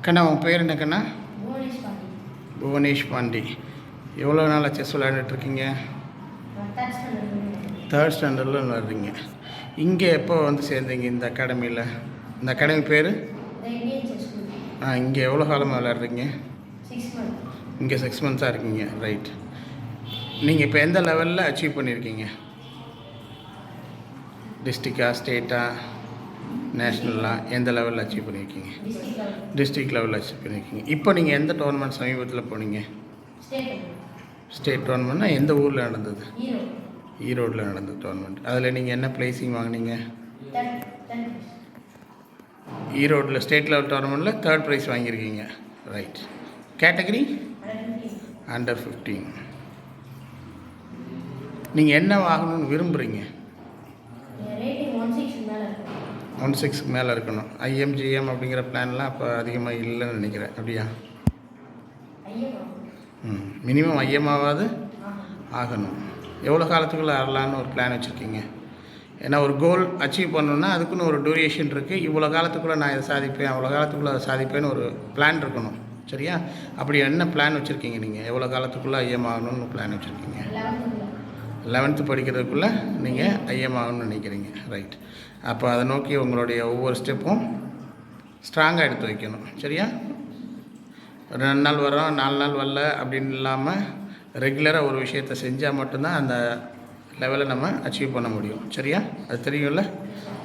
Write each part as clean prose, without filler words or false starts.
கண்ணா உன் பேர் என்ன கண்ணா? புவனேஷ் பாண்டி. புவனேஷ் பாண்டி. எவ்வளோ நாளாக செஸ் விளையாண்டுட்ருக்கீங்க? தேர்ட் ஸ்டாண்டர்டில் விளையாடுறீங்க. இங்கே எப்போ வந்து சேர்ந்தீங்க இந்த அகாடமியில்? இந்த அகாடமி பேர்? இங்கே எவ்வளோ காலமாக விளையாடுறீங்க? இங்கே 6 மந்த்ஸாக இருக்கீங்க. ரைட். நீங்கள் இப்போ எந்த லெவலில் அச்சீவ் பண்ணியிருக்கீங்க? டிஸ்ட்ரிக்டா, ஸ்டேட்டா, நேஷ்னலாக எந்த லெவலில் அச்சீவ் பண்ணியிருக்கீங்க? டிஸ்ட்ரிக்ட் லெவலில் அச்சீவ் பண்ணியிருக்கீங்க. இப்போ நீங்கள் எந்த டோர்னமெண்ட் சமீபத்தில் போனீங்க? ஸ்டேட் டோர்னமெண்ட்னா எந்த ஊரில் நடந்தது? ஈரோடில் நடந்த டோர்னமெண்ட். அதில் நீங்கள் என்ன ப்ளேஸிங் வாங்கினீங்க? ஈரோடில் ஸ்டேட் லெவல் டோர்னமெண்ட்டில் 3rd ப்ரைஸ் வாங்கியிருக்கீங்க. ரைட். Category under 15. நீங்கள் என்ன வாங்கணும்னு விரும்புகிறீங்க? 16 மேலே இருக்கணும். ஐஎம்ஜிஎம் அப்படிங்கிற பிளான்லாம் அப்போ அதிகமாக இல்லைன்னு நினைக்கிறேன். அப்படியா? மினிமம் ஐஎம்மாவது ஆகணும். எவ்வளோ காலத்துக்குள்ளே ஆகலான்னு ஒரு பிளான் வச்சுருக்கீங்க? ஏன்னா ஒரு கோல் அச்சீவ் பண்ணணுன்னா அதுக்குன்னு ஒரு டூரேஷன் இருக்குது. இவ்வளோ காலத்துக்குள்ளே நான் இதை சாதிப்பேன், அவ்வளோ காலத்துக்குள்ளே அதை சாதிப்பேன்னு ஒரு பிளான் இருக்கணும். சரியா? அப்படி என்ன பிளான் வச்சுருக்கீங்க நீங்கள்? எவ்வளோ காலத்துக்குள்ளே ஐஎம் ஆகணும்னு பிளான் வச்சுருக்கீங்க? 11th படிக்கிறதுக்குள்ளே நீங்கள் ஐஎம் ஆகணும்னு நினைக்கிறீங்க. ரைட். அப்போ அதை நோக்கி உங்களுடைய ஒவ்வொரு ஸ்டெப்பும் ஸ்ட்ராங்காக எடுத்து வைக்கணும். சரியா? 2 நாள் வரோம், 4 நாள் வரல அப்படின்னு இல்லாமல் ரெகுலராக ஒரு விஷயத்தை செஞ்சால் மட்டும்தான் அந்த லெவலை நம்ம அச்சீவ் பண்ண முடியும். சரியா? அது தெரியும்ல?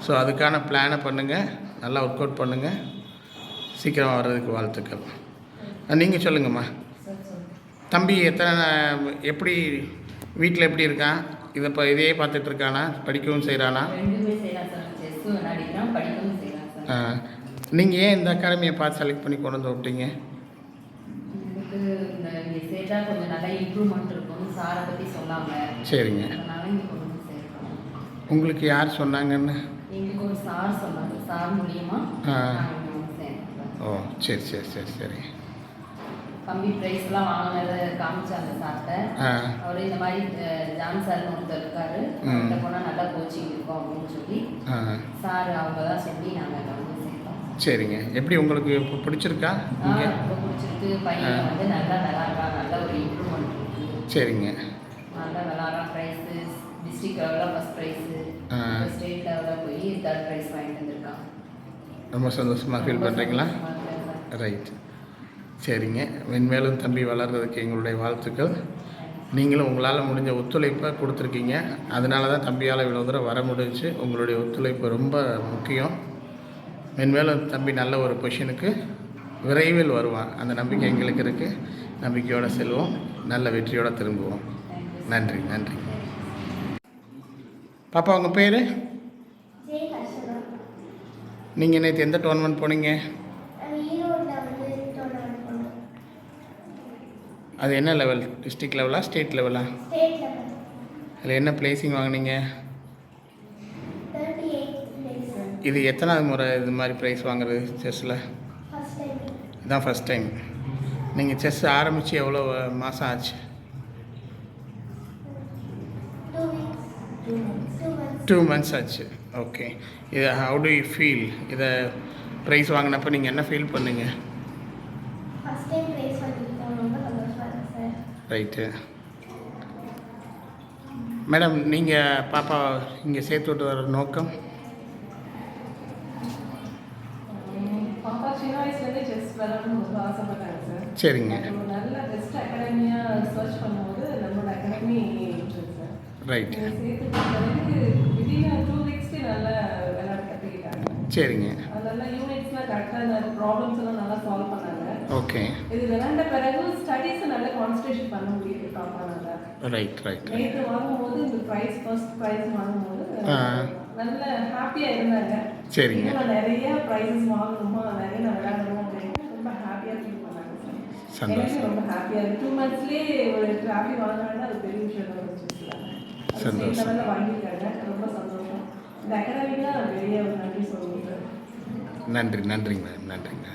ஸோ அதுக்கான பிளானை பண்ணுங்கள், நல்லா ஒர்க் அவுட் பண்ணுங்கள். சீக்கிரமாக வர்றதுக்கு வாழ்த்துக்கள். நீங்கள் சொல்லுங்கம்மா. தம்பி எப்படி வீட்டில் எப்படி இருக்கான்? இதை இப்போ இதையே பார்த்துட்ருக்கானா? படிக்கவும் செய்கிறானா? நீங்கள் ஏன் இந்த அகாடமியை பார்த்து செலக்ட் பண்ணி கொண்டு வந்து விட்டீங்க? சரிங்க. உங்களுக்கு யார் சொன்னாங்கன்னு? ஓ, சரி சரி சரி சரி. கம்பி ப்ரைஸ்லாம் வாங்கினதை காமிச்சாங்க சார்கிட்ட. அவர் இந்த மாதிரி ஜான் சார்னு ஒருத்தர் இருக்காரு, அவர்கிட்ட போனால் நல்லா கோச்சிங் இருக்கும் அப்படின்னு சொல்லி சார் அவங்க தான் சொல்லி நாங்கள் வந்து சேர்த்தோம். சரிங்க. எப்படி உங்களுக்கு இப்போ பிடிச்சிருக்கா? ரொம்ப பிடிச்சிருக்கு. பையன் வந்து நல்லா விளாட்றான், நல்ல ஒரு இம்ப்ரூவ்மெண்ட் இருக்குது. சரிங்க. நல்லா விளாட்றான். ப்ரைஸு டிஸ்ட்ரிக்ட் லெவலில் ஃபஸ்ட் ப்ரைஸு, ஸ்டேட் லெவலில் போய் 3rd ப்ரைஸ் வாங்கிட்டு வந்திருக்கான். ரொம்ப சந்தோஷமாக ஃபீல் பண்ணுறீங்களா? ரைட். சரிங்க. மென்மேலும் தம்பி வளர்கிறதுக்கு எங்களுடைய வாழ்த்துக்கள். நீங்களும் உங்களால் முடிஞ்ச ஒத்துழைப்பை கொடுத்துருக்கீங்க. அதனால தான் தம்பியால் இவ்வளோ தூரம் வர முடிஞ்சு. உங்களுடைய ஒத்துழைப்பு ரொம்ப முக்கியம். மென்மேலும் தம்பி நல்ல ஒரு பொசிஷனுக்கு விரைவில் வருவான். அந்த நம்பிக்கை எங்களுக்கு இருக்குது. நம்பிக்கையோடு செல்வோம், நல்ல வெற்றியோடு திரும்புவோம். நன்றி நன்றி. பாப்பா உங்கள் பேர்? நீங்கள் நேற்று எந்த டோர்னமெண்ட் போனீங்க? அது என்ன லெவல்? டிஸ்ட்ரிக்ட் லெவலா, ஸ்டேட் லெவலா? அதில் என்ன ப்ளேஸிங் வாங்கினீங்க? இது எத்தனாவது முறை இது மாதிரி ப்ரைஸ் வாங்குறது செஸ்ஸில்? இதுதான் ஃபஸ்ட் டைம். நீங்கள் செஸ் ஆரம்பித்து எவ்வளோ மாதம் ஆச்சு? 2 months ஆச்சு. ஓகே. இது ஹவு டு யூ ஃபீல்? இதை ப்ரைஸ் வாங்கினப்போ நீங்கள் என்ன ஃபீல் பண்ணீங்க? ரைட்டு. மேடம், நீங்கள் பாப்பா இங்கே சேர்த்து விட்டு வர நோக்கம்? பாப்பா சின்ன வயசுலேருந்தே செஸ் விளையாடணும்னு ரொம்ப ஆசைப்பட்டாங்க சார். சரிங்க. நல்ல பெஸ்ட் அகாடமியாக சர்ச் பண்ணும்போது நம்மளோட அகாடமி சார். ரைட். சேர்த்து பிறகு வித்தின் 2 weeks நல்லா விளையாட கற்றுக்கிட்டாங்க. சரிங்க. அதனால யூனிட்ஸ்லாம் கரெக்டாக அந்த ப்ராப்ளம்ஸ் எல்லாம் நல்லா சால்வ் பண்ணாங்க. ஓகே. இது விளையாண்ட பிறகு ஸ்டடீஸ் நல்லா கான்சன்ட்ரேஷன் பண்ண முடியுது பாப்பா நல்லா. Right right. நேற்று வாங்கும்போது இந்த ஃபர்ஸ்ட் ப்ரைஸ் வாங்கும்போது நல்ல ஹாப்பியாக இருந்தாங்க. சரிங்க. நிறைய ப்ரைஸஸ் வாங்கணுமா, நிறைய நான் விளையாடணும் அப்படின்னு ரொம்ப ஹாப்பியாக ஃபீல் பண்ணாங்க சார். சந்தோஷம். ரொம்ப ஹாப்பியாக இருக்குது. 2 monthsலேயே ஒரு டிராஃபி வாங்கினாங்கன்னா அது பெரிய விஷயம் தான் சந்தோஷம். லெவலில் வாங்கியிருக்காங்க. ரொம்ப சந்தோஷம். இந்த அகாடமிக்கு தான் பெரிய ஒரு நன்றி சொல்லுங்கள் சார். நன்றி நன்றிங்க மேடம். நன்றிங்க.